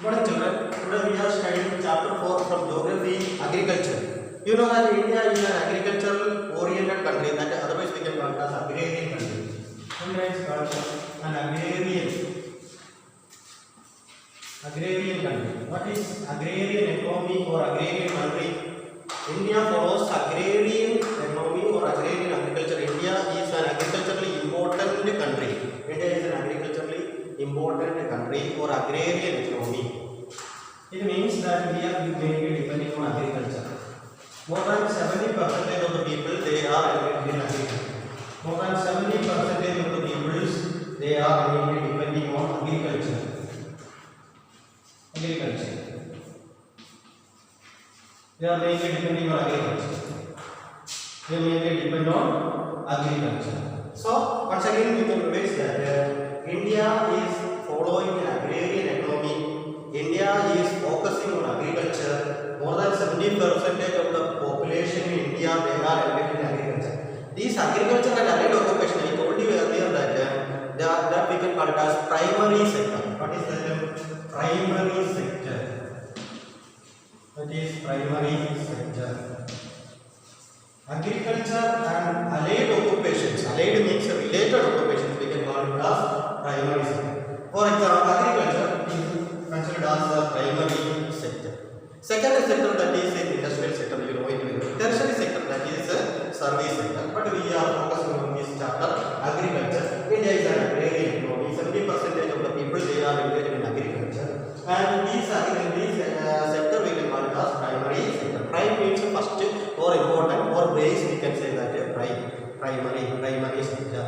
Morning children, today we are studying chapter 4 from geography, agriculture. You know that India is an agricultural oriented country, that otherwise we can call it as agrarian country. India is called an agrarian country. What is agrarian economy or agrarian country? India follows agrarian economy or agrarian agriculture. India is an agriculturally important country. India is an agriculturally important country or agrarian economy. It means that we are mainly depending on agriculture. More than 70% of the people they are engaged in agriculture. More than 70% of the people they are mainly depending on agriculture. They are mainly depending on agriculture. They mainly depend on agriculture. So once again we can revise that India is following an agrarian economy. India is focusing on agriculture. More than 70% of the population in India they are engaged in agriculture. These agriculture and allied occupation, I told you earlier that we can call it as primary sector. What is that? Primary sector. That is primary sector. Agriculture and allied occupations. Allied means related occupations. We can call it as primary sector. For example, agriculture is considered as the primary sector. Second sector, that is in industrial sector. You know it. Tertiary sector, that is a service sector. But we are focusing on this chapter, agriculture. India is an agrarian economy. 70% of the people they are engaged in agriculture. And this sector we can call it as primary sector. Prime means first or important or base, we can say that primary sector.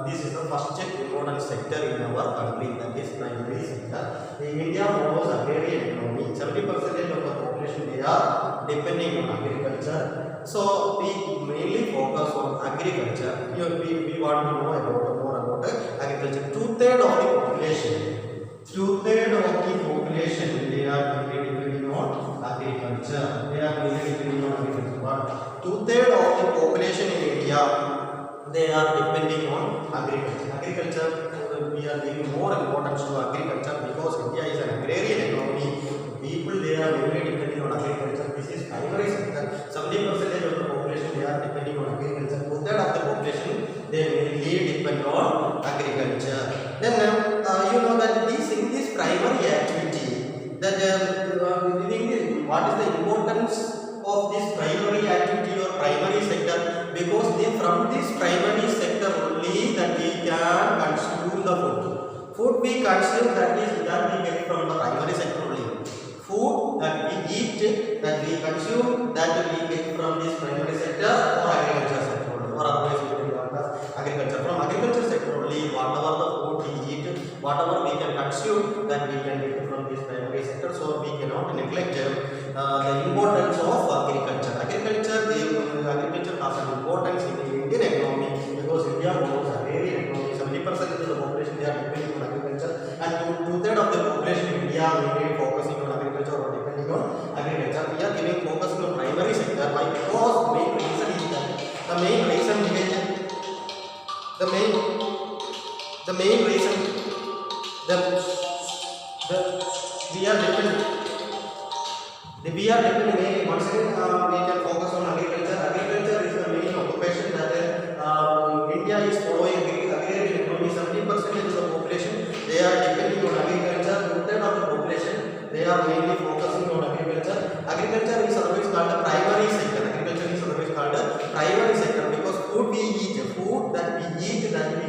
This is the first important sector in our country, that is primary sector. In India follows agrarian economy. 70% of the population they are depending on agriculture. So we mainly focus on agriculture. We want to know more about agriculture. Two-thirds of the population. Two-thirds of the population they are mainly depending on agriculture. But two-thirds of the population in India they are depending on agriculture. Agriculture, we are giving more importance to agriculture because India is an agrarian economy. People they are mainly depending on agriculture. This is primary sector. 70% of the population they are depending on agriculture. Two-thirds of the population they mainly depend on agriculture. Then you know that in this primary activity, that what is the importance of this primary activity or primary sector? Because from this primary sector only that we can consume the food. Food we consume, that we get from the primary sector only. Food that we eat, that we consume, that we get from this primary sector or agriculture sector only, or otherwise we can call it agriculture. From agriculture sector only, whatever the food we eat, whatever we can consume, that we can get from this primary sector. So we cannot neglect the importance of agriculture. Agriculture has an importance in the Indian economy because India follows agrarian economy. 70% of the population they are depending on agriculture, and two-thirds of the population in India mainly focusing on agriculture or depending on agriculture. We are giving focus on primary sector. Why? Because the main reason is that we are depending once again we can focus on agriculture. Agriculture is the main occupation that India is following agrarian economy. 70% of the population they are depending on agriculture. Two-thirds of the population they are mainly focusing on agriculture. Agriculture is always called the primary sector. Agriculture is always called the primary sector because food that we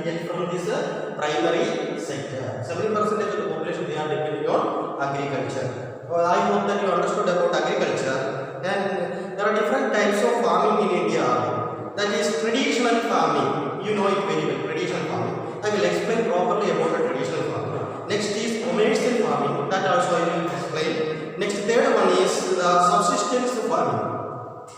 get from this primary sector. 70% of the population they are depending on agriculture. I hope that you understood about agriculture. Then there are different types of farming in India. That is traditional farming. You know it very well, traditional farming. I will explain properly about the traditional farming. Next is commercial farming. That also I will explain. Next, third one is subsistence farming.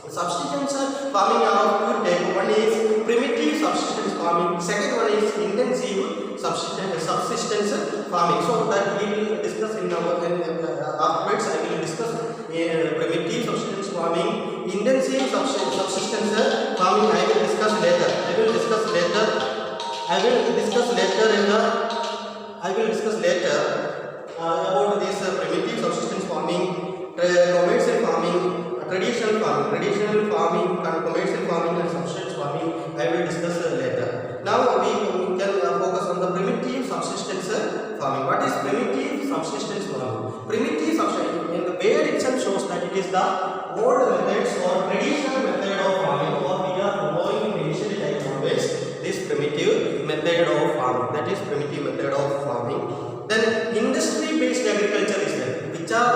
Subsistence farming are two types. One is primitive subsistence farming. Second one is intensive subsistence farming. So that we will discuss in our afterwards. I will discuss primitive subsistence farming, intensive subsistence farming. I will discuss later. I will discuss later about this farming, commercial farming, traditional farming and commercial farming and subsistence farming I will discuss later. Now we can focus on the primitive subsistence farming. What is primitive subsistence farming? Primitive subsistence, in the word itself shows that it is the old methods or traditional method of farming, or we are following initially like always this primitive method of farming, that is primitive method of farming. Then industry based agriculture is there. Which are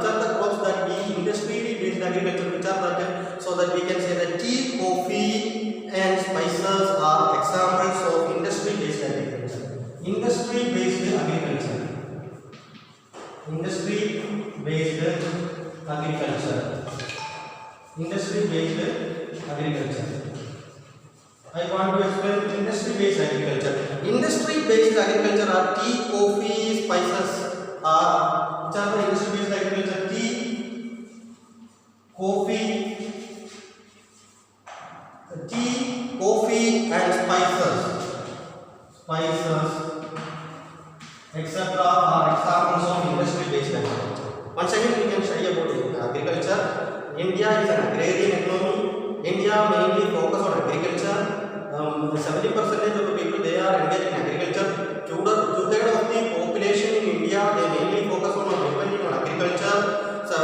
the crops that we industry based agriculture, which are that, so that we can say that tea, coffee and spices are examples of industry based agriculture. Industry based agriculture, industry based agriculture, industry based agriculture. I want to explain industry based agriculture. Industry based agriculture are tea, coffee, spices are, which are the industry based agriculture? Tea, coffee and spices etc. are examples of industry based agriculture. Once again we can study about agriculture. India is an agrarian economy. India mainly focus on agriculture. 70% of the people they are engaged in agriculture. Two-thirds of the population in India they mainly focus on depending on agriculture. So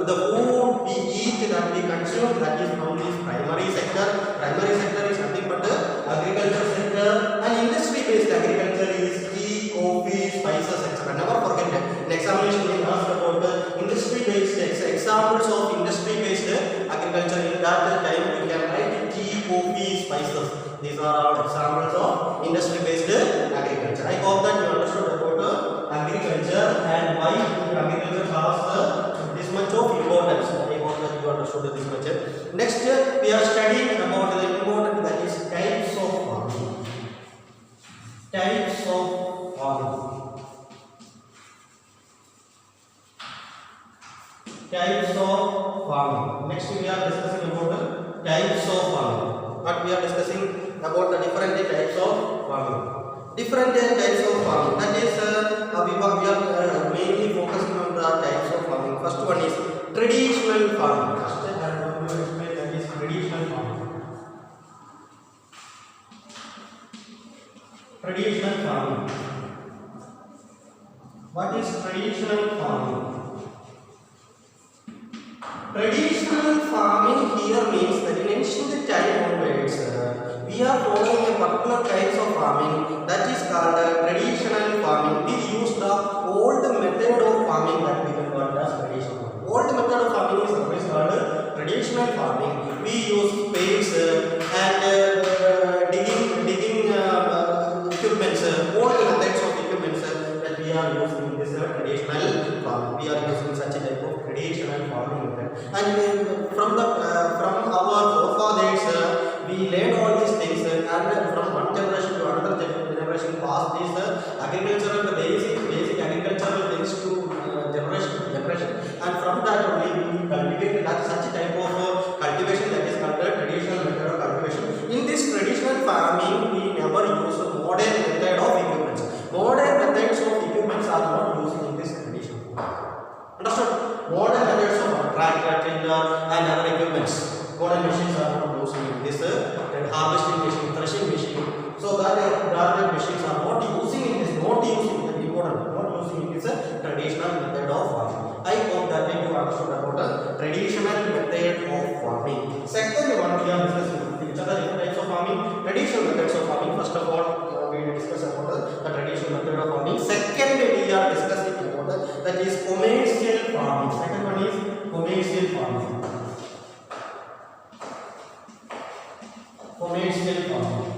the food we eat, that we consume, that is from this primary sector. Primary sector is nothing but the agriculture sector, and industry based agriculture is tea, coffee, spices, etc. Never forget that. In examination we asked about the industry based examples of industry based agriculture. In that time we can write tea, coffee, spices. These are all examples of industry based agriculture. I hope that you understood about agriculture and why agriculture has this much of importance. I hope that you understood this much. Next we are studying about the important, that is types of farming. Types of farming. Types of farming. Next we are discussing about the types of farming. But we are discussing about the different types of farming. Different types of farming. That is, we are mainly focusing on the types of farming. First one is traditional farming. First I am going to explain that is traditional farming. Traditional farming. What is traditional farming? Traditional farming here means that in ancient time onwards, we are following a particular types of farming, that is called traditional farming. We use the old method of farming that we can call as traditional farming. Old method of farming is always called traditional farming. We use spades and digging equipments, old methods of equipments that we are using in this traditional farming. We are using such a type of traditional farming method. And from our forefathers, we learned all these things, and from one generation to another generation passed these agricultural basic agricultural things to generation to generation, and from that only we cultivated such a type of cultivation that is called the traditional method of cultivation. In this traditional farming, we never use modern method of equipments. Modern methods of equipments are not used in this traditional farming. Understood? Modern methods of tractor, tiller and other equipments, modern machines are not used in this harvesting machine, threshing machine. So that machines are not using in this, not using in this traditional method of farming. I hope that you understood about the traditional method of farming. Second one we are discussing which are the different types of farming, traditional methods of farming. First of all, we discuss about the traditional method of farming. Second we are discussing about that is commercial farming. Second one is commercial farming. Commercial farming.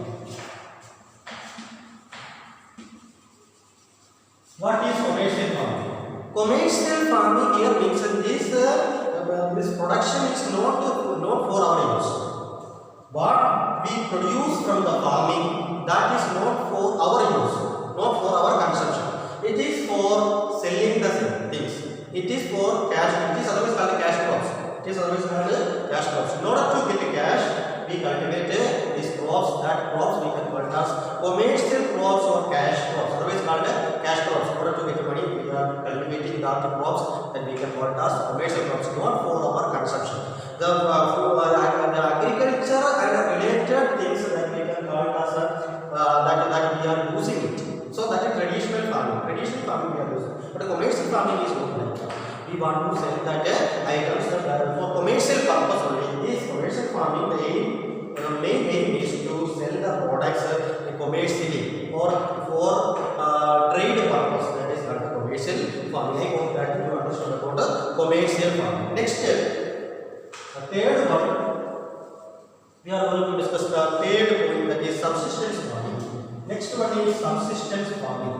What is commercial farming? Commercial farming here means that this production is not for our use. What we produce from the farming, that is not for our use, not for our consumption. It is for selling the things. It is for cash. It is otherwise called cash crops. It is otherwise called cash crops. In order to get cash, we cultivate these crops. That crops we can call as commercial crops or cash crops. Otherwise called cash crops. In order to get money, we cultivating that crops, then we can call it as commercial crops, not for our consumption. The agriculture and related things that we can call it as that we are using it. So that is traditional farming. Traditional farming we are using, but commercial farming is not like that. We want to sell that items for commercial purpose only. This commercial farming, the main aim is to sell the products commercially or for trade purpose. That is not the commercial farming. I hope that you understand about the commercial farming. Next, the third one, we are going to discuss the third point, that is subsistence farming. Next one is subsistence farming.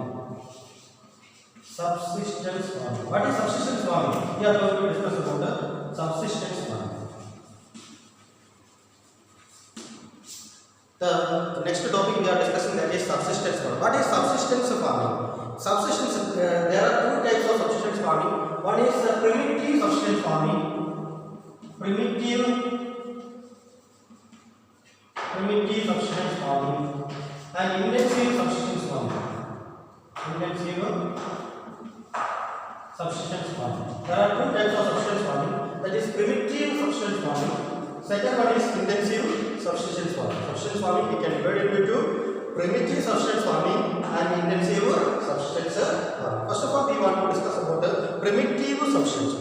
Subsistence farming. What is subsistence farming? We are going to discuss about the subsistence farming. The next topic we are discussing, that is subsistence farming. What is subsistence farming? Subsistence, there are two types of subsistence farming. One is primitive subsistence farming. Primitive subsistence farming and intensive subsistence farming. Intensive subsistence farming. There are two types of subsistence farming. That is primitive subsistence farming. Second one is intensive subsistence farming. Subsistence farming we can divide into two: primitive subsistence farming and intensive subsistence farming. First of all, we want to discuss about the primitive subsistence.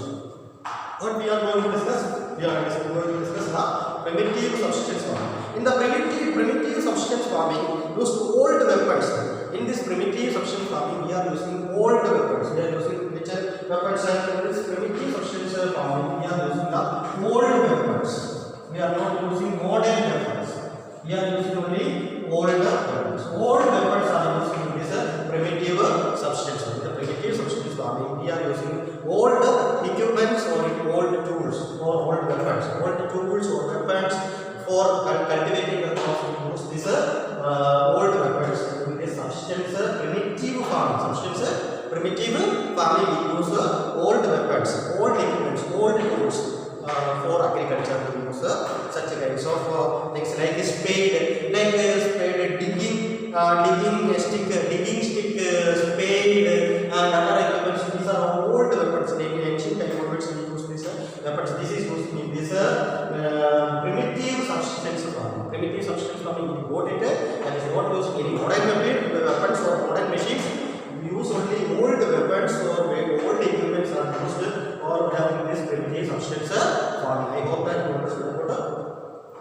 What we are going to discuss? We are going to discuss the primitive subsistence farming. In the primitive subsistence farming, use old weapons. In this primitive subsistence farming, we are using old weapons. We are using which weapons? In this primitive subsistence farming, we are using the old weapons. We are not using modern weapons. We are using only old weapons. Old weapons are used in this primitive subsistence farming. The primitive subsistence farming, we are using old equipments or old tools or old weapons. Old tools or weapons for cultivating the crops. We use this old weapons in this subsistence primitive farming. Subsistence primitive farming, we use old weapons, old equipments, old tools for agriculture. We use such kinds of things like spade, digging stick, spade, and other equipments. These are old weapons. In ancient time weapons, we use these weapons. This is used in this primitive subsistence farming. Primitive subsistence farming, we got it. That is not using any modern weapons or modern machines. We use only old weapons or old equipments are used or having this primitive subsistence farming. I hope that you understood about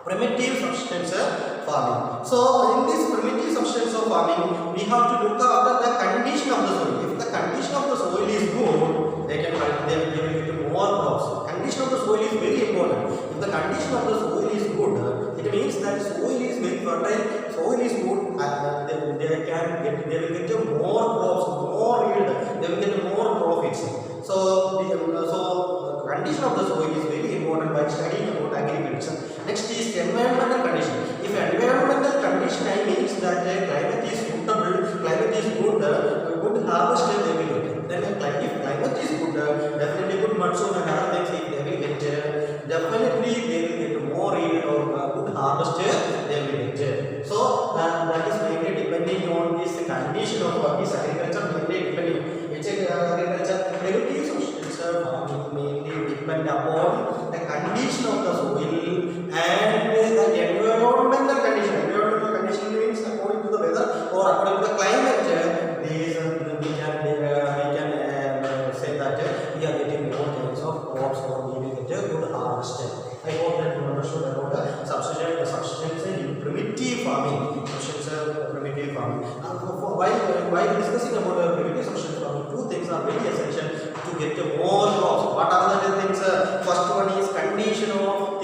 primitive subsistence farming. So in this primitive subsistence farming, we have to look after the condition of the soil. If the condition of the soil is good, they will get more crops. Condition of the soil is very important. If the condition of the soil is good, it means that soil is very fertile. Soil is good, they will get more crops, more yield. They will get more profits. So condition of the soil is very important by studying about agriculture. Next is environmental condition. If environmental condition means that climate is suitable, climate is good, good harvest they will get. Then if climate is good, definitely good monsoon and other things they will get. Definitely they will get more yield or good harvest they will get. So that is mainly depending on this condition of this agriculture. Mainly depending agriculture, primitive subsistence farming mainly depend upon the condition of the soil and the environmental condition. Environmental condition means according to the weather or according to the climate. We can say that we are getting more kinds of crops or we will get a good harvest. I hope that you understood about the subsistence in primitive farming. Primitive farming. While discussing about primitive subsistence farming, two things are very essential to get more crops. What are the things? First one is condition of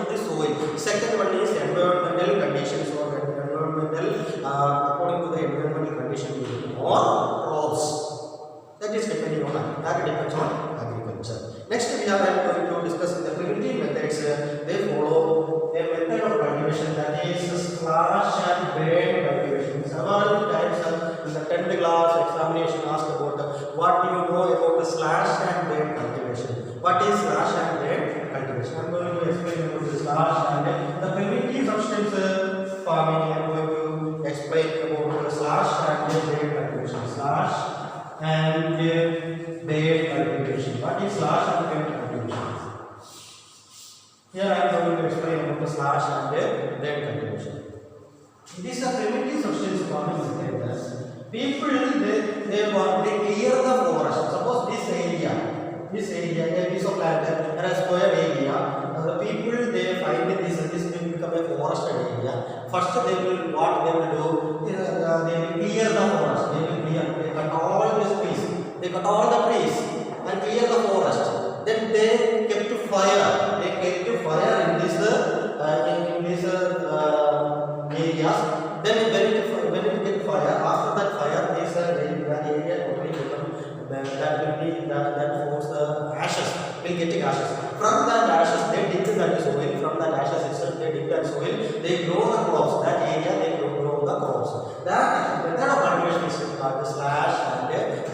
the soil. Second one is environmental conditions or environmental. According to the environmental condition, we get more crops. That is depending on depends on agriculture. Next, we are going to discuss the primitive methods. They follow a method of cultivation, that is slash and burn cultivation. Several times in the 10th class examination asked about what do you know about the slash and burn cultivation. What is slash and burn cultivation? I am going to explain about the slash and the primitive subsistence farming. I am going to explain about the slash and burn cultivation. Slash and burn cultivation. What is slash and bend cultivation? Here I am going to explain about the slash and bend cultivation. It is a primitive substance farming method. People they clear the forest. Suppose this area, a piece of land, there is square area. The people they find this will become a forested area. First they will do? They will clear the forest. They cut all these trees. They cut all the trees and clear the forest. Then they kept fire. They kept fire in this areas. Then when it get fire, after that fire, this that area totally become that forms the ashes. Will getting ashes. From that ashes, they dig that soil. From that ashes itself, they dig that soil. They grow the crops. That area they grow the crops. That method of cultivation is called the slash and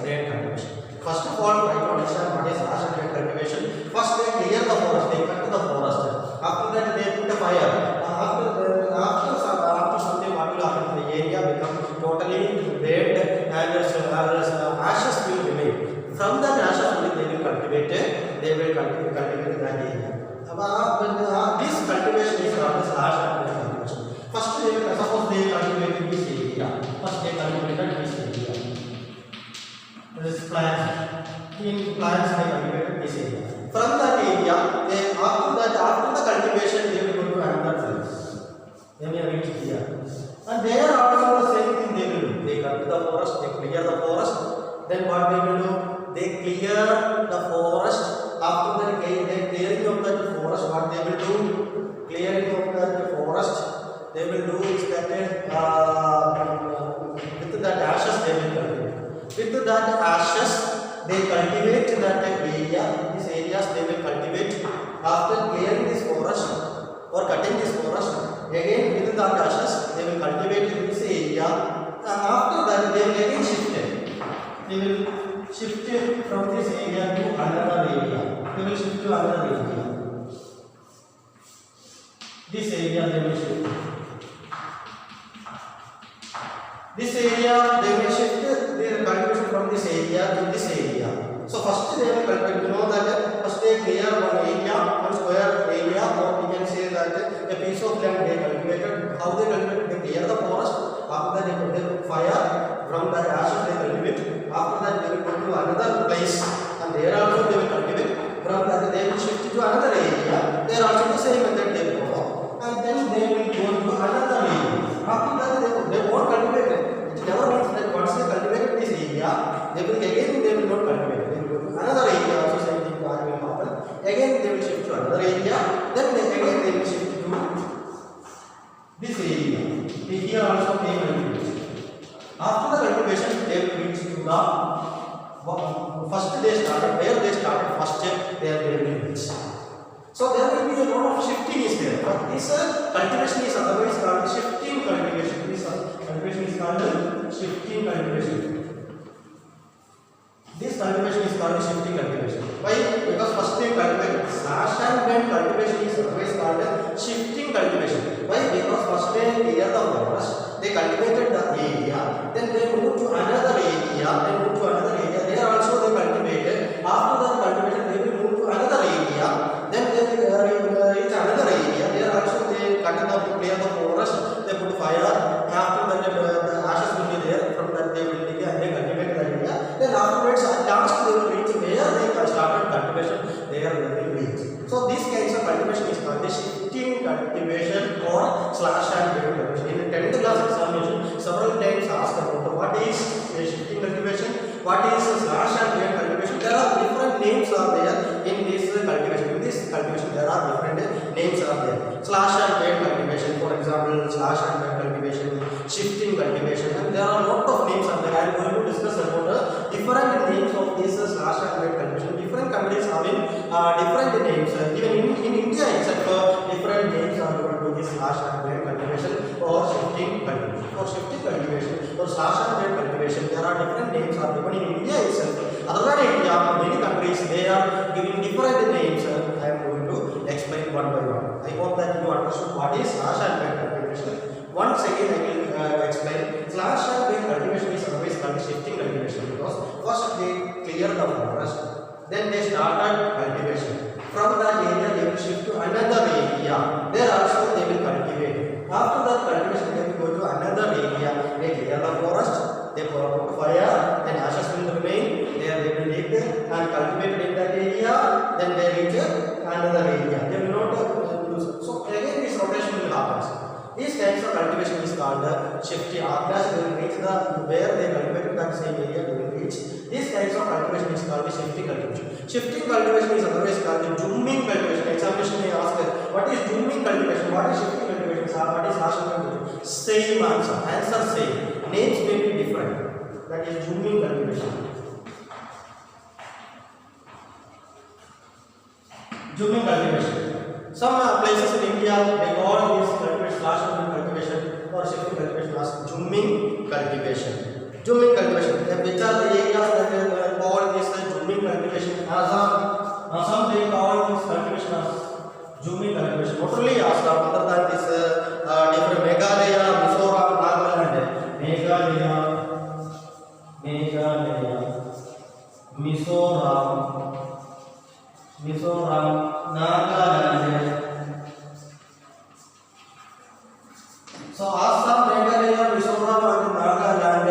bend cultivation. First of all, try to understand what is slash and bend cultivation. First, they clear the forest. They cut the forest. After that, they put the fire. After something, what will happen? The area become totally bent and ashes will remain. From that ashes, they will cultivate that area. This cultivation is called the slash and bend cultivation. First, suppose they cultivated this area. First, they cultivated this area. This plants. In plants, they cultivated this area. From that area, after the cultivation, they will go to another place. They may reach here. And there also the same thing they will do. They cut the forest, they clear the forest. Then what they will do? They clear the forest. After the clearing of that forest, what they will do? Clearing of that forest, they will do is that with that ashes they will cultivate. With that ashes, they cultivate that area. These areas they will cultivate. After clearing this forest or cutting this forest, again with that ashes they will cultivate this area. After that they will again shift it. They will shift it from this area to another area. They will shift to another area. This area they will shift. This area they will shift their cultivation from this area to this area. So first they will cultivate. You know that first they clear one area, one square area, or we can say that a piece of land they cultivated. How they cultivated? They clear the forest. After that they put fire. From that ashes they cultivate. After that they will go to another place, and there also they will cultivate. From that they will shift to another area. There also the same method they follow, and then they will go to another area. After that they won't cultivate it. It never means that once they cultivated this area, they will not cultivate. They will go to another area. Also same thing will happen. Again they will shift to another area. Then again they will shift to this area. Here also they will cultivate. After the cultivation, they will reach to the first they started. Where they started first, they will reach. So there will be a lot of shifting is there. But this cultivation is otherwise called shifting cultivation. This cultivation is called shifting cultivation. This cultivation is called shifting cultivation. Why? Because first they cultivate. Slash and bend cultivation is otherwise called shifting cultivation. Why? Because first they clear the forest. They cultivated the area, then they moved to another area. There also they cultivated. After the cultivation, they will move to another area. Then they will reach another area. There also they clear the forest. They put fire. After that, the ashes will be there. From that they will dig and they cultivate the area. Then afterwards, at last they will reach where they started cultivation. There they will reach. So these kinds of cultivation is called shifting cultivation or slash and bend cultivation. In the 10th class examination, several times asked about what is shifting cultivation, what is slash and bend cultivation. There are different names are there in this cultivation. In this cultivation, there are different names are there. Slash and bend cultivation, for example, slash and bend cultivation, shifting cultivation, and there are a lot of names are there. I am going to discuss about different names of this slash and bend cultivation. Different countries having different names. Even in India itself, different names are given to this slash and bend cultivation or shifting cultivation. For shifting cultivation or slash and bend cultivation, there are different names are given in India itself. Other than India, many countries they are giving different names. I am going to explain one by one. I hope that you understood what is slash and bend cultivation. Once again, I will explain. Slash and bend cultivation is always called shifting cultivation because first they clear the forest. Then they started cultivation. From that area they will shift to another area. There also they will cultivate. After that cultivation they will go to another area. They clear the forest, they put fire, then ashes will remain. There they will dig and cultivate in that area. Then they reach another area. They will not lose. So again this rotation will happen. These types of cultivation is called shifting. After they will reach the where they cultivated that same area they will reach. These types of cultivation is called shifting cultivation. Shifting cultivation is otherwise called zooming cultivation. Examination may ask what is zooming cultivation, what is shifting cultivation, what is harsh cultivation. Same answer. Answer same. Names may be different. That is zooming cultivation. Zooming cultivation. Some places in India they call this cultivation cultivation or shifting cultivation as zooming cultivation. Zooming cultivation. Which are the areas that are called this zooming cultivation? Assam they call this cultivation as zooming cultivation. Not only Assam, other than this different Meghalaya, Mizoram, Nagaland, Meghalaya, Mizoram, Nagaland. So Assam, Meghalaya, Mizoram and Nagaland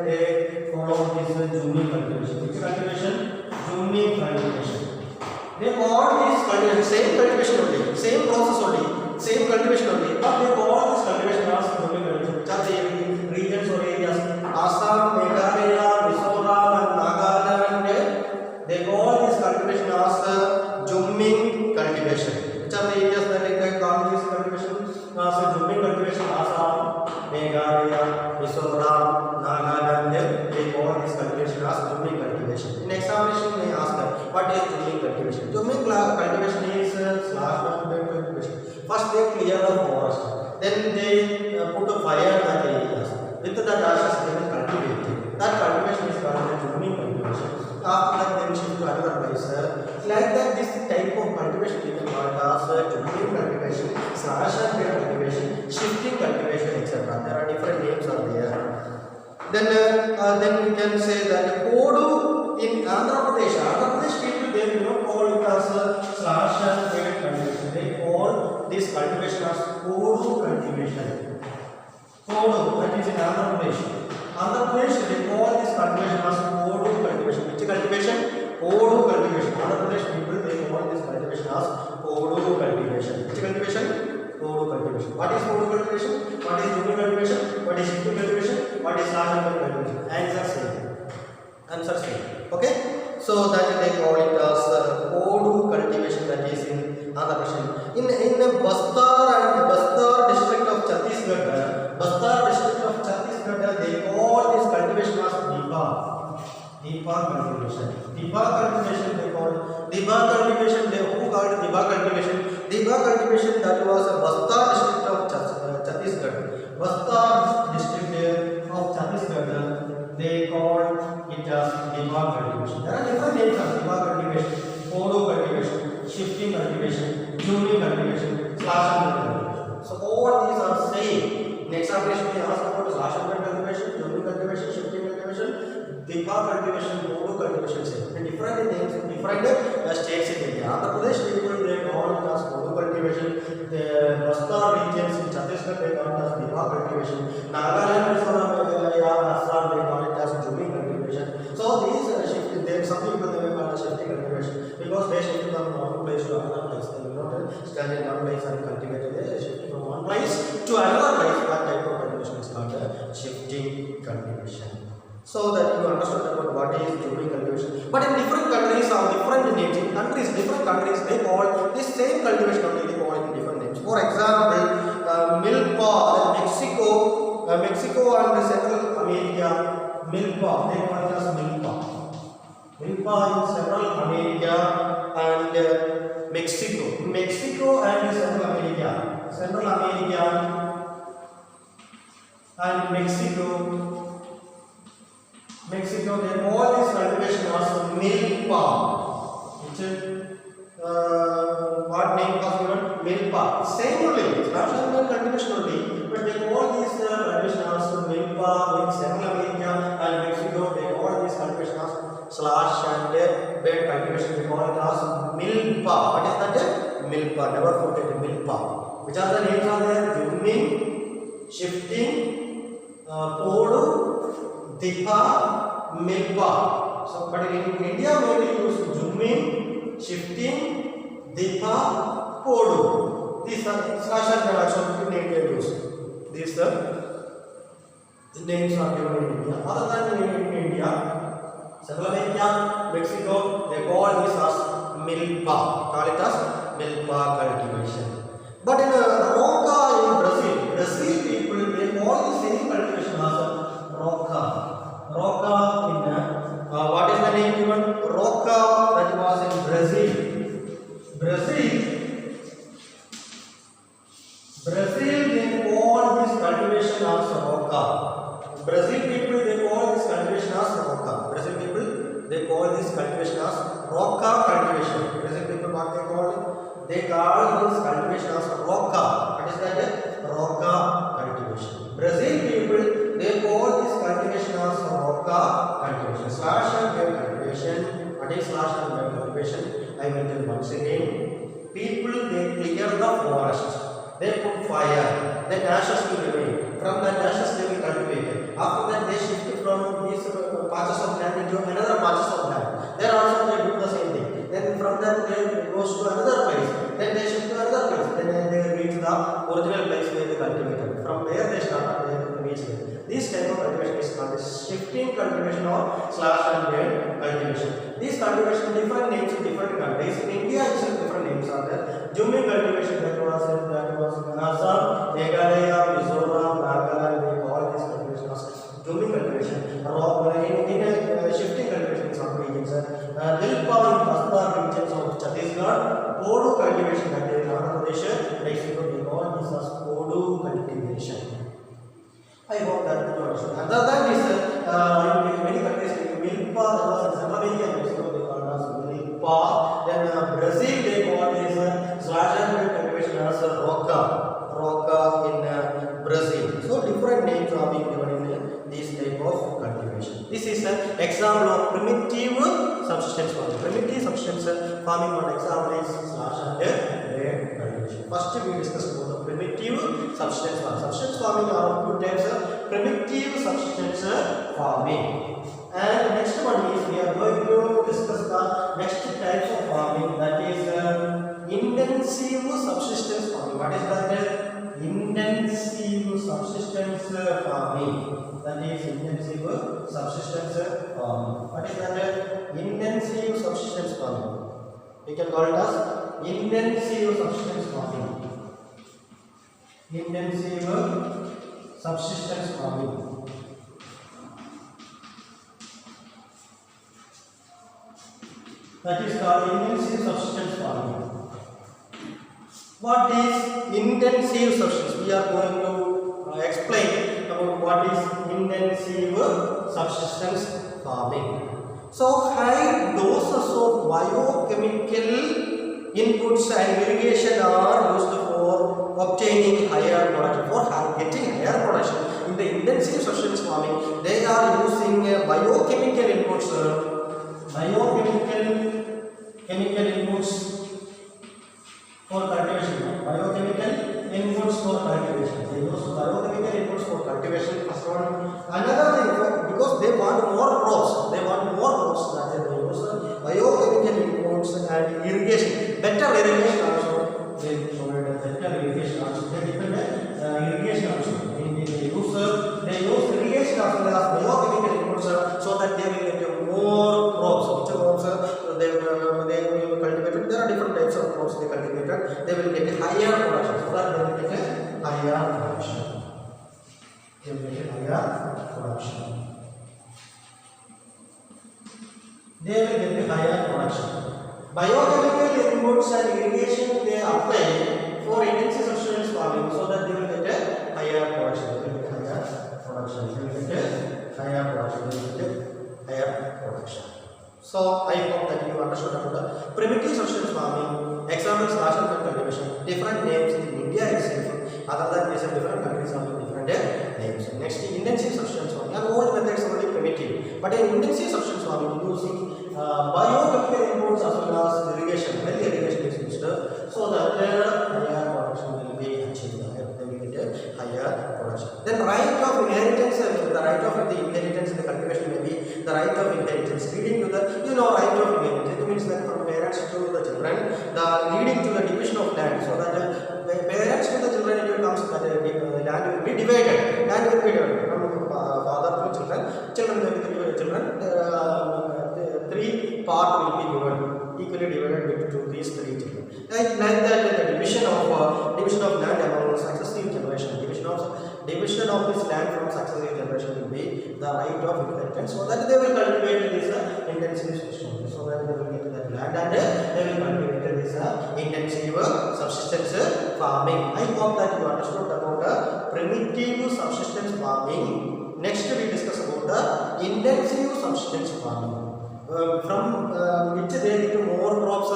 they follow this zooming cultivation. Which cultivation? Zooming cultivation. They call this cultivation same cultivation only, same process only, same cultivation only, but they call this cultivation as zooming cultivation. Which are the regions or areas? Assam, Meghalaya, Mizoram and Nagaland. They call this cultivation as zooming cultivation. Which are the areas that they call this cultivation as zooming cultivation? Assam, Meghalaya, Mizoram, Nagaland. They call this cultivation as zooming cultivation. In examination, they ask what is zooming cultivation. Zooming cultivation is slash cultivation. First, they clear the forest. Then they put a fire in that areas. With that ashes, they will cultivate. That cultivation is called zooming cultivation. After that, they will shift to another place. Like that, this type of cultivation we can call as zooming cultivation, slash and burn cultivation, shifting cultivation, etc. There are different names are there. Then we can say that Kodu in Andhra Pradesh. Andhra Pradesh people they will not call it as slash and burn cultivation. They call this cultivation as Kodu cultivation. Kodu, that is in Andhra Pradesh. Andhra Pradesh they call this cultivation as Kodu cultivation. Which cultivation? Kodu cultivation. Andhra Pradesh people they call this cultivation as Kodu cultivation. Which cultivation? Kodu cultivation. What is Kodu cultivation? What is zooming cultivation? What is shifting cultivation? What is slash and burn cultivation? Answer same. Answer same. Okay. So that they call it as Kodu cultivation, that is in Andhra Pradesh. In Bastar district of Chhattisgarh, they call this cultivation as Dipa cultivation. Dipa cultivation they call. Dipa cultivation, who called Dipa cultivation? Dipa cultivation, that was Bastar district of Chhattisgarh. Bastar district of Chhattisgarh, they called it as Dipa cultivation. There are different names of Dipa cultivation: Kodu cultivation, shifting cultivation, zooming cultivation, slash and burn cultivation. So all these are same. In examination, they ask about slash and burn cultivation, zooming cultivation, shifting cultivation, Dipa cultivation, Kodu cultivation. Same. And different names in different states in India. Andhra Pradesh people they call it as Kodu cultivation. The Bastar regions in Chhattisgarh they call it as Dipa cultivation. Nagaland, Mizoram, Meghalaya, Assam they call it as zooming cultivation. So these shifting, there some people they call it shifting cultivation because they shift from one place to another place. They will not stand in one place and cultivate. They shift from one place to another place. That type of cultivation is called shifting cultivation. So that you understand about what is zooming cultivation. But in different countries or different names, in countries, different countries, they call this same cultivation only, they call it in different names. For example, milpa, Mexico and Central America, milpa, they call it as milpa. Milpa in Central America and Mexico and Central America and Mexico, they call this cultivation as milpa. Which what name was given? Milpa. Same only. It's not only cultivation only, but they call this cultivation as milpa in Central America and Mexico. They call this cultivation as slash and burn cultivation. cultivation we call it as milpa. What is that? Milpa. Never forget milpa. Which are the names are there? Jumming, shifting, podu, dipa, milpa. So, but in India we use jumming, shifting, dipa, podu. These are slash and also in India use. These names are given in India. Other than in India, Czechoslovakia, Mexico, they call this as milpa. Call it as milpa cultivation. But in roca in Brazil people they call the same cultivation as roca. Roca in what is the name given? Roca that was in Brazil. Brazil they call this cultivation as roca. Brazil people they call this cultivation as roca. Brazil people they call this cultivation as roca cultivation. Brazil people what they call it? They call this cultivation as roca. What is that? Roca cultivation. Brazil people they call this cultivation as roca cultivation. Slash and wave cultivation. What is slash and wave cultivation? I will tell once again. People they clear the forest. They put fire. Then ashes will remain. From that ashes they will cultivate it. After that they shift from these patches of land into another patches of land. There also they do the same thing. Then from that they goes to another place. Then they shift to another place. Then they reach the original place where they cultivated. From where they started, they reach there. This type of cultivation is called shifting cultivation or slash and wave cultivation. These cultivation different names in different countries. In India, different names are there. Jumming cultivation that was in Assam, Meghalaya, Mizoram, Nagaland. They call this cultivation as jumming cultivation. In shifting cultivation in some regions, Nilpa in Bastar regions of Chhattisgarh, Podu cultivation that is in Andhra Pradesh, Mexico. They call this as Podu cultivation. I hope that you understand. Other than this, in many countries like milpa, that was in Czechoslovakia and Mexico, they call it as milpa. Then Brazil, they call this slash and wave cultivation as roca in Brazil. So different names are being given in this type of cultivation. This is an example of primitive subsistence farming. Primitive subsistence farming, one example is slash and wave cultivation. First we discussed about the primitive subsistence farming. Subsistence farming are of two types: primitive subsistence farming. And next one is we are going to discuss the next types of farming, that is intensive subsistence farming. What is that? Intensive subsistence farming. That is intensive subsistence farming. What is that? Intensive subsistence farming. We can call it as intensive subsistence farming. Intensive subsistence farming. That is called intensive subsistence farming. What is intensive subsistence? We are going to explain about what is intensive subsistence farming. So, high doses of biochemical inputs and irrigation are used for obtaining higher production, for getting higher production. In the intensive subsistence farming, they are using biochemical inputs, chemical inputs for cultivation. Biochemical inputs for cultivation. They use biochemical inputs for cultivation. First one. Another thing, because they want more crops. They want more crops. That is, they use biochemical inputs and irrigation. Better irrigation also. They provide better irrigation also. They depend on irrigation also. They use irrigation as well as biochemical inputs so that they will get more crops. Which crops they will cultivate. There are different types of crops they cultivated. They will get higher production. So that they will get higher production. They will get higher production. They will get higher production. Biochemical inputs and irrigation they apply for intensive subsistence farming so that they will get a higher production. They will get higher production. They will get higher production. They will get higher production. So I hope that you understood about the primitive subsistence farming. Examples: slash and wave cultivation. Different names in India itself. Other than this, different countries have different names. Next, intensive subsistence farming. And old methods are only primitive, but in intensive subsistence farming, using biochemical inputs as well inheritance, the right of the inheritance in the cultivation may be the right of inheritance leading to the right of inheritance. It means that from parents to the children, the leading to the division of land, so that the parents to the children, it comes that the land will be divided. Land will be divided from father to children. Children will be children. Three part will be given, equally divided to these three children. Like that, the division of land among successive generation, division of this land from successive generation will be the right of inheritance, so that they will cultivate this intensive system, so that they will get that land and they will cultivate this intensive subsistence farming. I hope that you understood about primitive subsistence farming. Next we discuss about the intensive subsistence farming. From which they get more crops,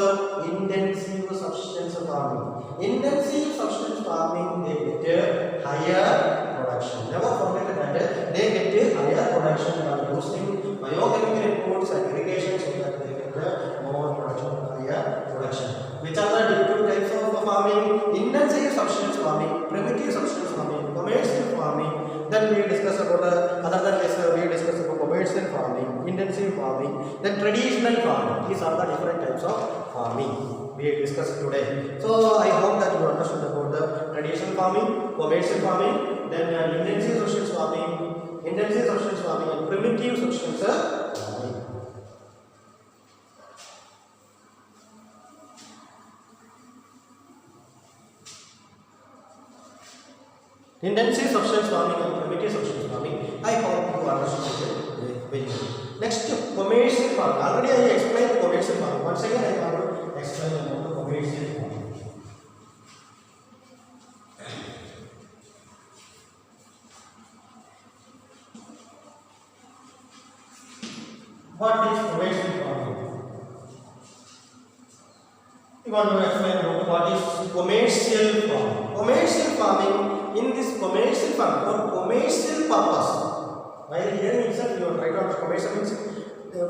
intensive subsistence farming. Intensive subsistence farming, they get higher production. Never forget that they get higher production by using biochemical inputs and irrigation, so that they get more production, higher production. Which are the two types of farming? Intensive subsistence farming, primitive subsistence farming, commercial farming. Then we discuss about other than this, we discuss about commercial farming, intensive farming, then traditional farming. These are the different types of farming we discussed today. So I hope that you understood about the traditional farming, commercial farming, then intensive subsistence farming, and primitive subsistence farming. Intensive subsistence farming and primitive subsistence farming. I hope you understood it very well. Next, commercial farming. Already I explained commercial farming. Once again, I want to explain about the commercial farming. What is commercial farming? We want to explain about what is commercial farming. Commercial farming. In this commercial farm, for commercial purpose, while here itself you are trying to commercial means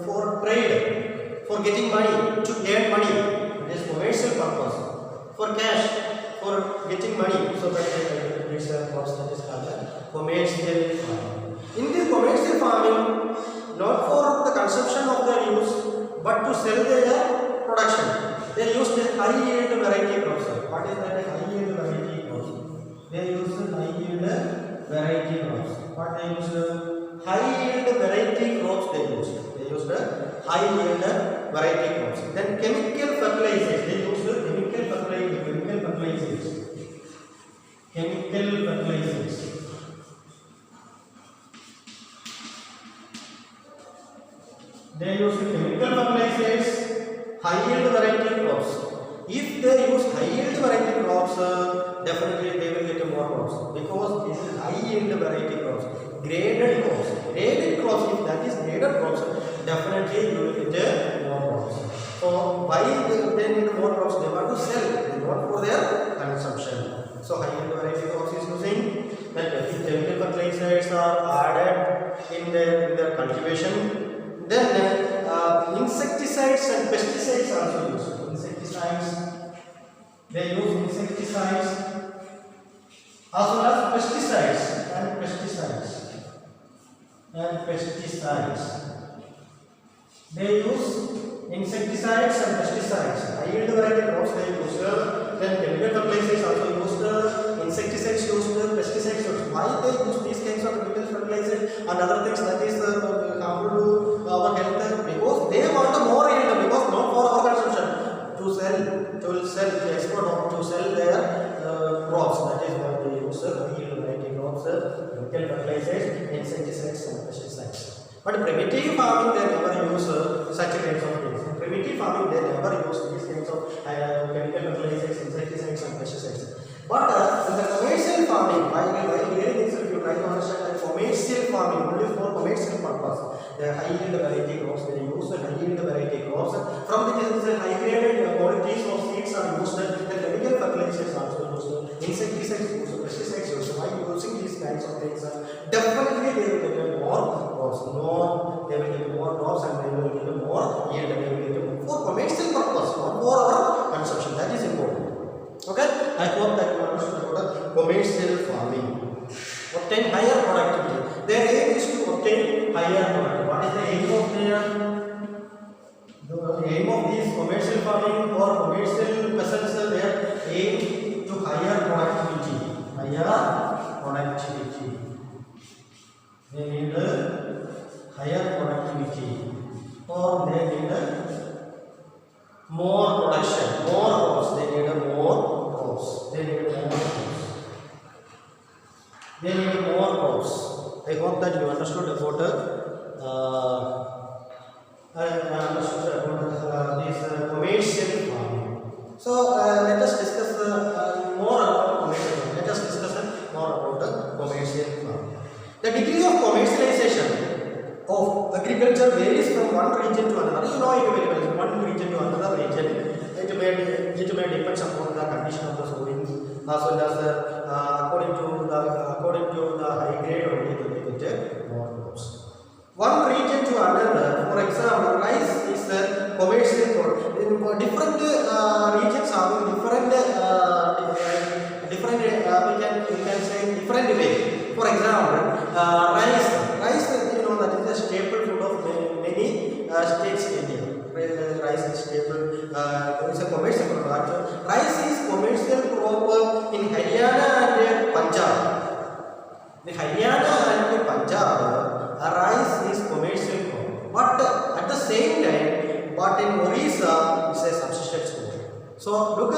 for trade, for getting money, to earn money. It is commercial purpose. For cash, for getting money, so that this crops, that is called commercial farming. In this commercial farming, not for the consumption of their use, but to sell their production. They use the high yield variety crops. What is that high yield variety crops? They use high yield variety crops. What they use? High yield variety crops they use. They use the high yield variety crops. Then chemical fertilizers. They use the chemical fertilizers. Chemical fertilizers. They use chemical fertilizers, high yield variety crops. If they use high yield variety crops, definitely they will get more crops, because this is high yield variety crops. Graded crops, if that is graded crops, definitely you will get more crops. So why they need more crops? They want to sell, they want for their consumption. So high yield variety crops is using. Then chemical fertilizers are added in their cultivation. Then insecticides and pesticides also used. They use insecticides as well as pesticides. They use insecticides and pesticides. High yield variety crops they use. Then chemical fertilizers also used. Insecticides used. Pesticides used. Why they use these kinds of chemical fertilizers and other things that is harmful to our health? Because they want more yield, because not for our consumption. To export or to sell their crops. That is why they use yield variety crops, chemical fertilizers, insecticides and pesticides. But primitive farming they never use such kinds of things. In primitive farming they never use these kinds of chemical fertilizers, insecticides and pesticides. But in the commercial farming, while hearing this, if you try to understand that commercial farming only for commercial purpose, the high yield variety crops, they use the high yield variety crops. From the high graded qualities of seeds are used, the chemical fertilizers also used, insecticides used, pesticides used. By using these kinds of things, definitely they will get more crops. They will get more crops and they will get more yield. They will get more for commercial purpose, not for our consumption. That is important. Okay, I hope that you understood about commercial farming. Obtain higher productivity. Their aim is to obtain higher product. What is the aim of their? The aim of these commercial farming or commercial peasants, their aim to higher productivity. Higher productivity. They need higher productivity, or they need more production, more crops. They need more crops. They need more crops. They need more crops. I hope that you understood about this commercial farming. So let us discuss more about commercial farming. Let us discuss more about the commercial farming. The degree of commercialization of agriculture varies from one region to another. You know it very well. One region to another region, it may depend upon the condition of the soil, as well as according to the high grade only they get more crops. One region to another, for example, rice is a commercial crop. Different regions having we can say different way. For example, rice, you know, that is a staple food of many states in India. Rice is staple. It's a commercial product. Rice is commercial crop in Haryana and Punjab. In Haryana and Punjab, rice is commercial crop. But at the same time, but in Orissa, it's a subsistence crop. So look,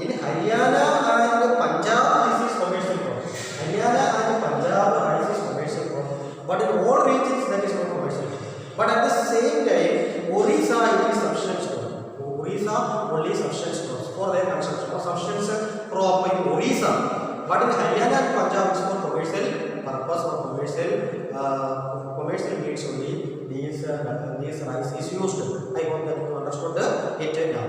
in Haryana and Punjab, this is commercial crop. Haryana and Punjab, rice is commercial crop. But in all regions, that is not commercial crop. But at the same time, Orissa it is subsistence crop. Orissa only subsistence crops for their consumption or subsistence crop in Orissa. But in Haryana and Punjab, it's for commercial purpose or commercial needs only. This rice is used. I hope that you understood it now.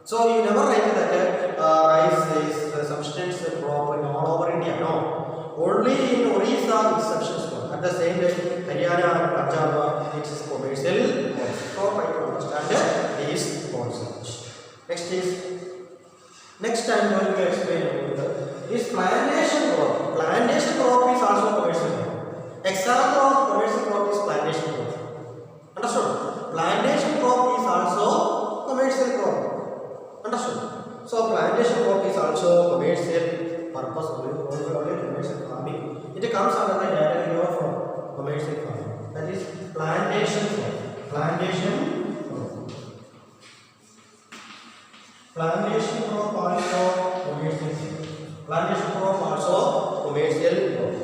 So you never write that rice is a subsistence crop in all over India. No, only in Orissa it's subsistence crop. At the same time, Haryana and Punjab it is commercial crop. So try to understand these concepts. Next time I am going to explain about this plantation crop. Plantation crop is also commercial crop. Example of commercial crop is plantation crop. Understood? Plantation crop is also commercial crop. Understood? So plantation crop is also commercial purpose, only commercial farming. It comes under the category of commercial farming. That is plantation crop. Plantation crop. Plantation crop also commercial. Plantation crop also commercial crop.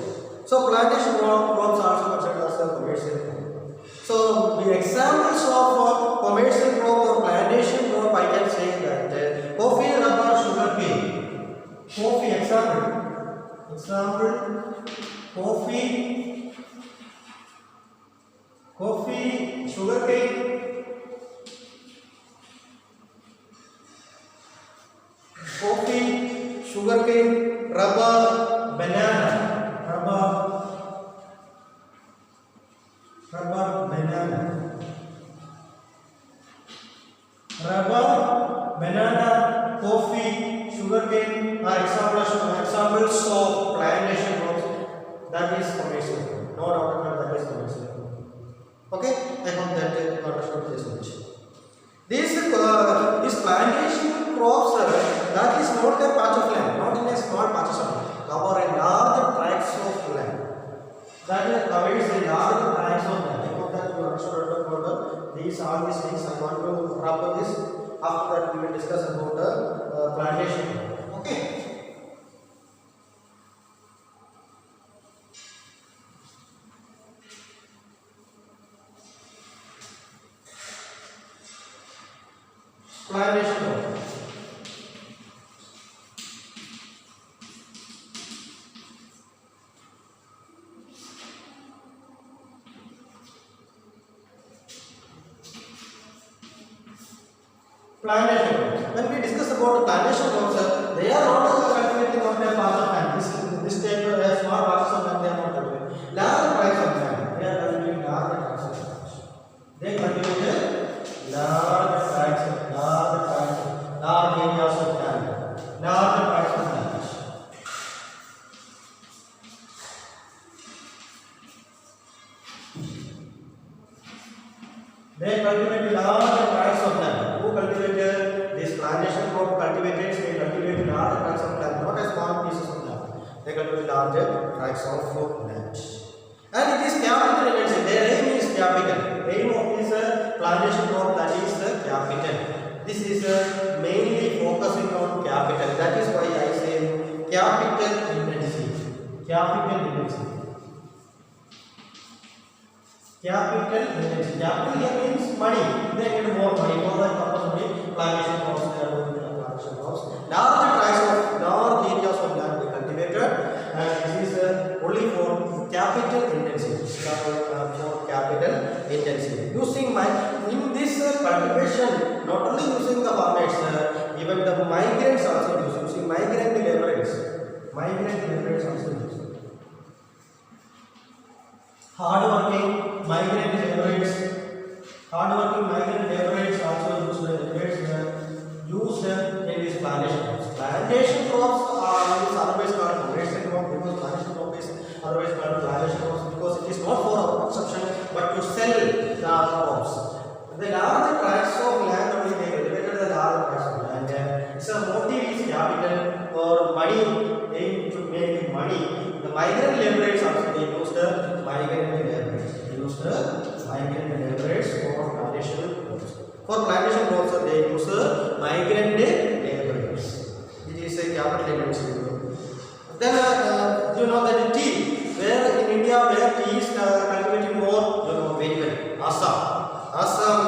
So plantation crops also considered as a commercial crop. So the examples of commercial crop or plantation crop, I can say that coffee, rubber, sugar cane. Coffee coffee, sugar cane. Coffee, sugarcane, rubber, banana, coffee, sugarcane are examples of plantation crops. That is commercial. No doubt about that is commercial. Okay, I hope that you understood this much. These plantation crops, that is not a patch of land, not in a small patches of land, cover a large tracts of land. That covers a large tracts of land. I hope that you understood about all these things. I want to wrap up this. After that, we will discuss about the plantation. Okay. Plantation crop. Plantation crops. When we discuss about plantation crops, they are not cultivating on their part of land. This type of small parts of land they are not cultivating. Large tracts of land. They are cultivating large tracts of land. They cultivate large tracts of large areas of land, large tracts of land. large tracts of land. And it is capital intensive. Their aim is capital. Aim of this plantation crop, that is capital. This is mainly focusing on capital. That is why I say capital intensive. Capital intensive. Capital intensive. Capital here means money. They need more money for the purpose of the plantation crops. They are doing plantation crops. Large tracts of large areas of land they cultivated, and this is only for capital intensive. For capital intensive. Using in this cultivation, not only using the farmers, even the migrants also use. Using migrant laborers. Migrant laborers also use. Hard-working migrant laborers. Hard-working migrant laborers also use used in these plantation crops. Plantation crops are otherwise called commercial crop, because plantation crop is otherwise called plantation crops because it is not for our consumption but to sell the crops. The large tracts of land only they cultivated the large tracts of land. It's a motive is capital or money, aim to make money. The migrant laborers also they used migrant laborers. They used migrant laborers for plantation crops. For plantation crops they use migrant laborers. It is a capital intensive. Then you know that tea, where in India where tea is cultivated more, you know very well. Assam,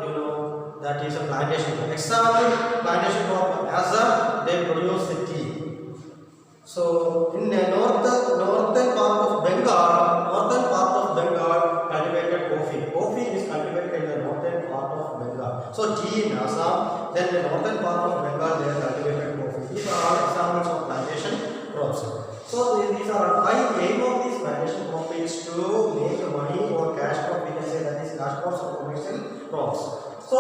you know that is a plantation. Example plantation crop Assam, they produce the tea. So in the northern part of Bengal cultivated coffee. Coffee is cultivated in the northern part of Bengal. So tea in Assam, then the northern part of Bengal they cultivated coffee. These are all examples of plantation crops. So these are high aim of this plantation crop is to make money or cash crop. We can say that is cash crops or commercial crops. So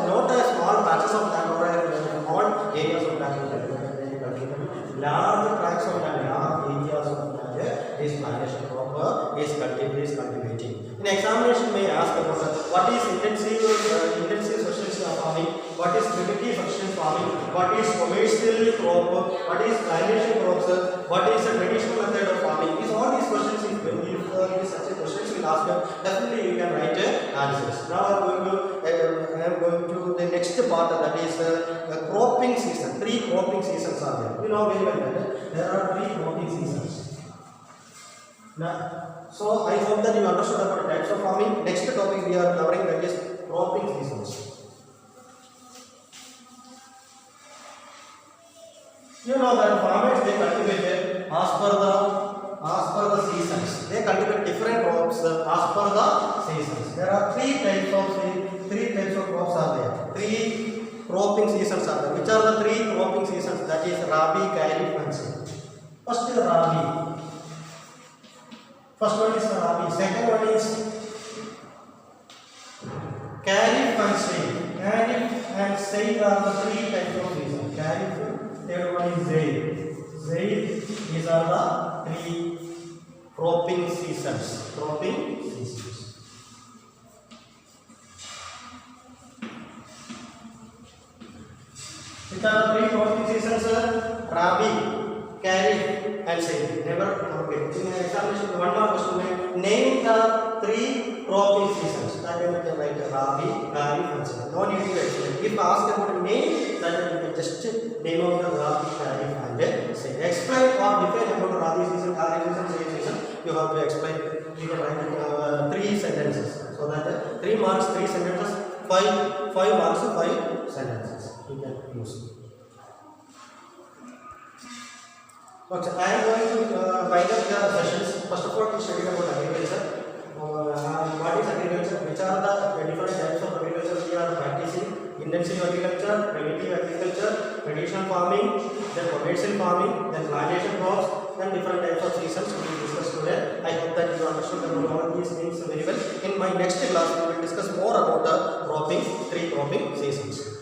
not a small patches of land or small areas of land. Large tracts of land, large areas of land is plantation crop is cultivating. In examination may ask about what is intensive subsistence farming, what is primitive subsistence farming, what is commercial crop, what is plantation crops, what is a traditional method of farming. All these questions if such a questions will ask, definitely you can write answers. Now I am going to the next part, that is cropping season. 3 cropping seasons are there. You know very well that there are 3 cropping seasons. Now, so I hope that you understood about types of farming. Next topic we are covering, that is cropping seasons. You know that farmers they cultivate as per the seasons. They cultivate different crops as per the seasons. There are 3 types of crops are there. 3 cropping seasons are there. Which are the 3 cropping seasons? That is Rabi, Kharif and Zaid. First is Rabi. First one is Rabi. Second one is Kharif and Zaid. Kharif and Zaid are the 3 types of seasons. Kharif. Third one is Zaid. Zaid. These are the 3 cropping seasons. Cropping seasons. Which are the 3 cropping seasons? Rabi, Kharif and Zaid. Never forget. In examination, one more question. Name the 3 cropping seasons. That you can write Rabi, Kharif and Zaid. No need to explain. If asked about a name, then you can just name of the Rabi, Kharif and Zaid. Explain or define about Rabi season, Kharif season, Zaid season. You have to explain. You can write 3 sentences. So that 3 marks, 3 sentences. 5 marks, 5 sentences. You can use. Okay, I am going to wind up the sessions. First of all, we studied about agriculture. What is agriculture? Which are the different types of agriculture we are practicing? Intensive agriculture, primitive agriculture, traditional farming, then commercial farming, then plantation crops, and different types of seasons we will discuss today. I hope that you understood about all these things very well. In my next class, we will discuss more about the 3 cropping seasons.